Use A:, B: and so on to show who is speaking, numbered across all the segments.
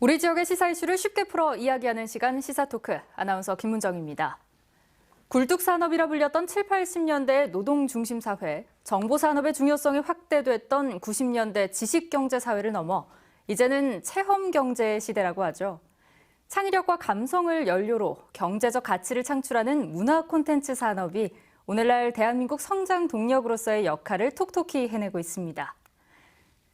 A: 우리 지역의 시사 이슈를 쉽게 풀어 이야기하는 시간 시사토크, 아나운서 김문정입니다. 굴뚝산업이라 불렸던 7, 80년대 노동중심사회, 정보산업의 중요성이 확대됐던 90년대 지식경제사회를 넘어 이제는 체험경제의 시대라고 하죠. 창의력과 감성을 연료로 경제적 가치를 창출하는 문화 콘텐츠 산업이 오늘날 대한민국 성장 동력으로서의 역할을 톡톡히 해내고 있습니다.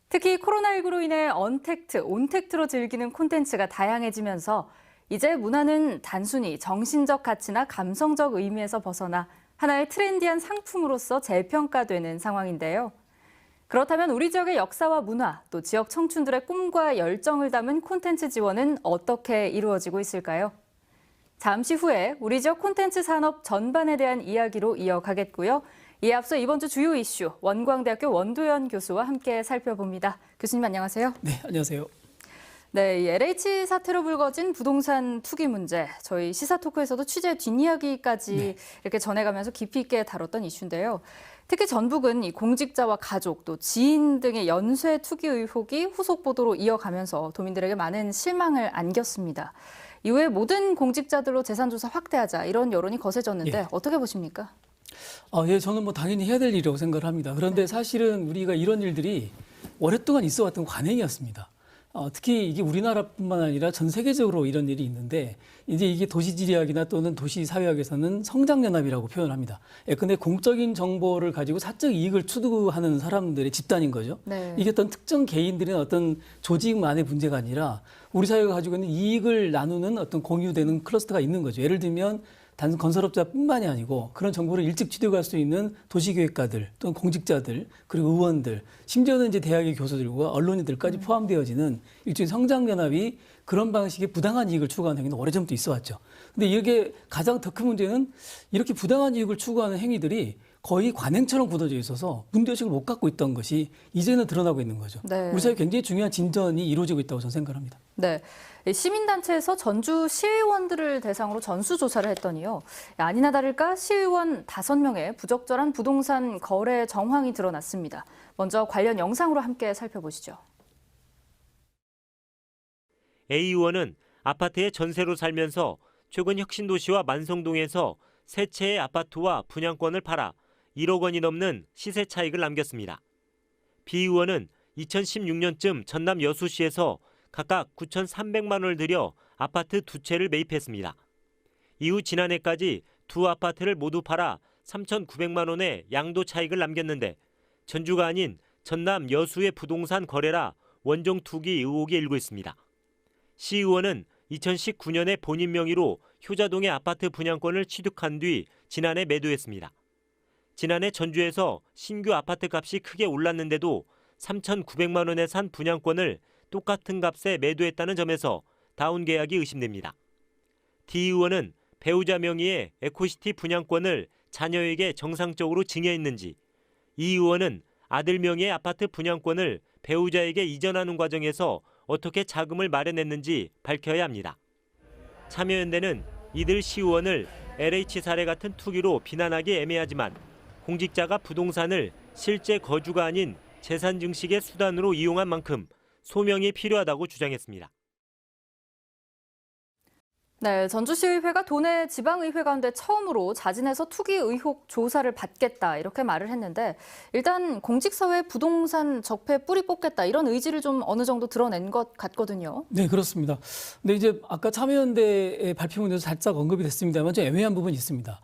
A: 특히 코로나19로 인해 언택트, 온택트로 즐기는 콘텐츠가 다양해지면서 이제 문화는 단순히 정신적 가치나 감성적 의미에서 벗어나 하나의 트렌디한 상품으로서 재평가되는 상황인데요. 그렇다면 우리 지역의 역사와 문화, 또 지역 청춘들의 꿈과 열정을 담은 콘텐츠 지원은 어떻게 이루어지고 있을까요? 잠시 후에 우리 지역 콘텐츠 산업 전반에 대한 이야기로 이어가겠고요. 이에 앞서 이번 주 주요 이슈, 원광대학교 원도연 교수와 함께 살펴봅니다. 교수님 안녕하세요.
B: 네, 안녕하세요.
A: 네, 이 LH 사태로 불거진 부동산 투기 문제, 저희 시사토크에서도 취재 뒷이야기까지 이렇게 전해가면서 깊이 있게 다뤘던 이슈인데요. 특히 전북은 이 공직자와 가족, 또 지인 등의 연쇄 투기 의혹이 후속 보도로 이어가면서 도민들에게 많은 실망을 안겼습니다. 이후에 모든 공직자들로 재산조사 확대하자 이런 여론이 거세졌는데 어떻게 보십니까?
B: 예, 저는 당연히 해야 될 일이라고 생각을 합니다. 그런데 사실은 우리가 이런 일들이 오랫동안 있어왔던 관행이었습니다. 특히 이게 우리나라뿐만 아니라 전 세계적으로 이런 일이 있는데 이제 이게 도시지리학이나 또는 도시사회학에서는 성장연합이라고 표현합니다. 예컨대 공적인 정보를 가지고 사적 이익을 추구하는 사람들의 집단인 거죠.
A: 네.
B: 이게 어떤 특정 개인들의 어떤 조직만의 문제가 아니라 우리 사회가 가지고 있는 이익을 나누는 어떤 공유되는 클러스터가 있는 거죠. 예를 들면 단순 건설업자뿐만이 아니고 그런 정보를 일찍 취득할 수 있는 도시계획가들 또는 공직자들 그리고 의원들 심지어는 이제 대학의 교수들과 언론인들까지 포함되어지는 일종의 성장연합이 그런 방식의 부당한 이익을 추구하는 행위는 오래전부터 있어 왔죠. 근데 이게 가장 더 큰 문제는 이렇게 부당한 이익을 추구하는 행위들이 거의 관행처럼 굳어져 있어서 문제의식을 못 갖고 있던 것이 이제는 드러나고 있는 거죠.
A: 네.
B: 우리 사회에 굉장히 중요한 진전이 이루어지고 있다고 저는 생각합니다.
A: 네, 시민단체에서 전주 시의원들을 대상으로 전수조사를 했더니요. 아니나 다를까 시의원 5명의 부적절한 부동산 거래 정황이 드러났습니다. 먼저 관련 영상으로 함께 살펴보시죠.
C: A 의원은 아파트에 전세로 살면서 최근 혁신도시와 만성동에서 세 채의 아파트와 분양권을 팔아 1억 원이 넘는 시세 차익을 남겼습니다. B 의원은 2016년쯤 전남 여수시에서 각각 9,300만 원을 들여 아파트 2채를 매입했습니다. 이후 지난해까지 두 아파트를 모두 팔아 3,900만 원의 양도 차익을 남겼는데 전주가 아닌 전남 여수의 부동산 거래라 원종 투기 의혹이 일고 있습니다. 시 의원은 2019년에 본인 명의로 효자동의 아파트 분양권을 취득한 뒤 지난해 매도했습니다. 지난해 전주에서 신규 아파트 값이 크게 올랐는데도 3,900만 원에 산 분양권을 똑같은 값에 매도했다는 점에서 다운 계약이 의심됩니다. D 의원은 배우자 명의의 에코시티 분양권을 자녀에게 정상적으로 증여했는지, 이 의원은 아들 명의의 아파트 분양권을 배우자에게 이전하는 과정에서 어떻게 자금을 마련했는지 밝혀야 합니다. 참여연대는 이들 시의원을 LH 사례 같은 투기로 비난하기 애매하지만 공직자가 부동산을 실제 거주가 아닌 재산 증식의 수단으로 이용한 만큼 소명이 필요하다고 주장했습니다.
A: 네, 전주시의회가 도내 지방의회 가운데 처음으로 자진해서 투기 의혹 조사를 받겠다 이렇게 말을 했는데 일단 공직사회 부동산 적폐 뿌리 뽑겠다 이런 의지를 좀 어느 정도 드러낸 것 같거든요.
B: 네, 그렇습니다. 근데 이제 아까 참여연대의 발표문에서 살짝 언급이 됐습니다만 좀 애매한 부분이 있습니다.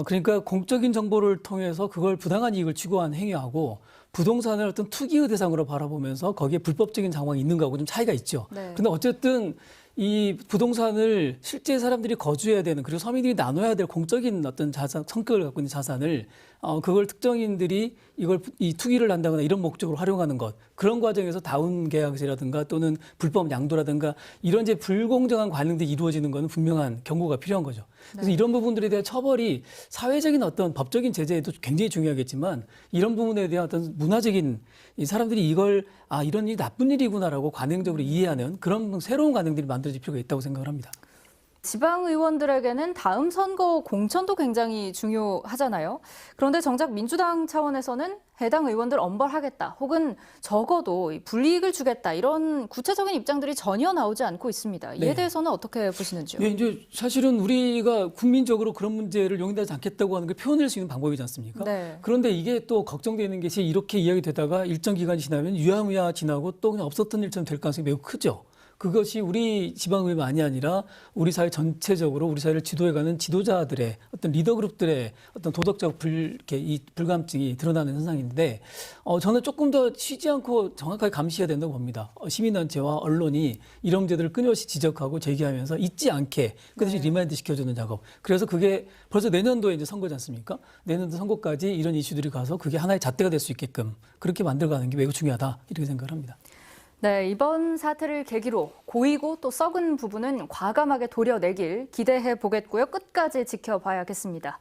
B: 그러니까 공적인 정보를 통해서 그걸 부당한 이익을 추구한 행위하고 부동산을 어떤 투기의 대상으로 바라보면서 거기에 불법적인 상황이 있는 거하고 좀 차이가 있죠.
A: 네.
B: 근데 어쨌든 이 부동산을 실제 사람들이 거주해야 되는 그리고 서민들이 나눠야 될 공적인 어떤 자산, 성격을 갖고 있는 자산을 그걸 특정인들이 이 투기를 한다거나 이런 목적으로 활용하는 것 그런 과정에서 다운 계약이라든가 또는 불법 양도라든가 이런 이제 불공정한 관행들이 이루어지는 것은 분명한 경고가 필요한 거죠. 그래서 이런 부분들에 대한 처벌이 사회적인 어떤 법적인 제재에도 굉장히 중요하겠지만 이런 부분에 대한 어떤 문화적인 이 사람들이 이걸 이런 일이 나쁜 일이구나라고 관행적으로 이해하는 그런 새로운 관행들이 만들어질 필요가 있다고 생각을 합니다.
A: 지방의원들에게는 다음 선거 공천도 굉장히 중요하잖아요. 그런데 정작 민주당 차원에서는 해당 의원들 엄벌하겠다, 혹은 적어도 불이익을 주겠다, 이런 구체적인 입장들이 전혀 나오지 않고 있습니다. 이에
B: 네.
A: 대해서는 어떻게 보시는지요?
B: 네, 이제 사실은 우리가 국민적으로 그런 문제를 용인하지 않겠다고 하는 게 표현할 수 있는 방법이지 않습니까?
A: 네.
B: 그런데 이게 또 걱정되는 것이 이렇게 이야기되다가 일정 기간이 지나면 유야무야 지나고 또 그냥 없었던 일처럼 될 가능성이 매우 크죠. 그것이 우리 지방의회만이 아니라 우리 사회 전체적으로 우리 사회를 지도해가는 지도자들의 어떤 리더 그룹들의 어떤 도덕적 이 불감증이 드러나는 현상인데, 저는 조금 더 쉬지 않고 정확하게 감시해야 된다고 봅니다. 시민단체와 언론이 이런 문제들을 끊임없이 지적하고 제기하면서 잊지 않게 그것이 리마인드 시켜주는 작업. 그래서 그게 벌써 내년도에 이제 선거지 않습니까? 내년도 선거까지 이런 이슈들이 가서 그게 하나의 잣대가 될 수 있게끔 그렇게 만들어가는 게 매우 중요하다, 이렇게 생각을 합니다.
A: 네, 이번 사태를 계기로 고이고 또 썩은 부분은 과감하게 도려내길 기대해 보겠고요. 끝까지 지켜봐야겠습니다.